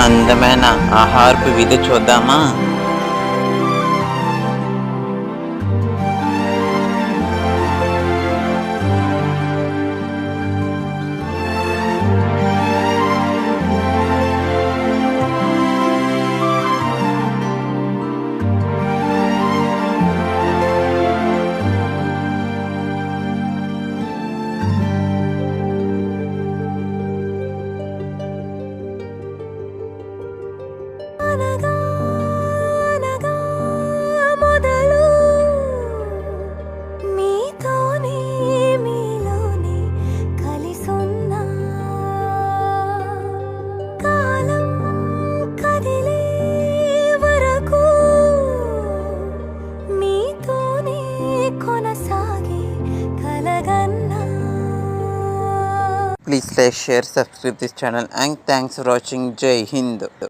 అందమైన ఆహారపు విధి చూద్దామా? Please like, share, subscribe this channel and thanks for watching. Jai Hind.